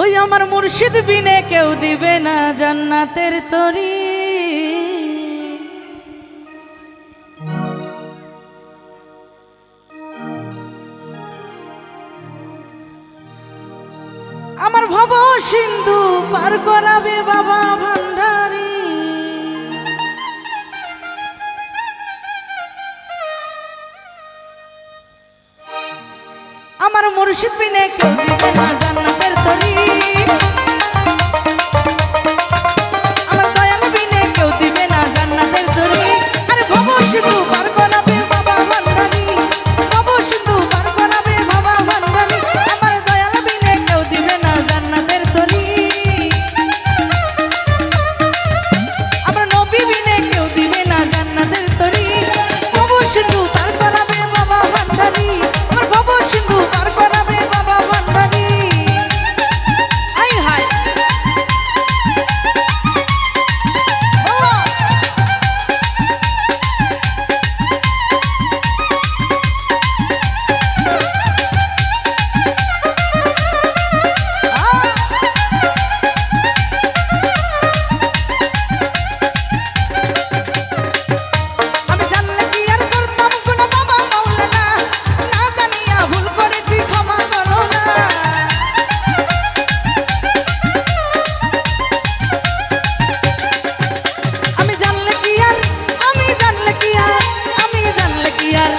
ওই আমার মুর্শিদ বিনে কেউ দিবে না জান্নাতের তরি। আমার ভব সিন্ধু পার করাবে বাবা ভান্ডারী। আমার মুর্শিদ বিনে কেউ দিবে না জান্নাতের তরি। আমার দয়াল বিনে কেউ দিবে না জান্নাতের তরি। আরে ভব সিন্ধু পার করাবে বাবা ভান্ডারী, ভব সিন্ধু পার করাবে বাবা ভান্ডারী। আমার দয়াল বিনে কেউ দিবে না জান্নাতের তরি। আমার নবী বিনে কেউ দিবে না জান্নাতের তরি। ভব সিন্ধু পার করাবে বাবা ভান্ডারী, আমার ভব সিন্ধু পার করাবে বাবা ভান্ডারী। আই হায় আমি জানলে কি আর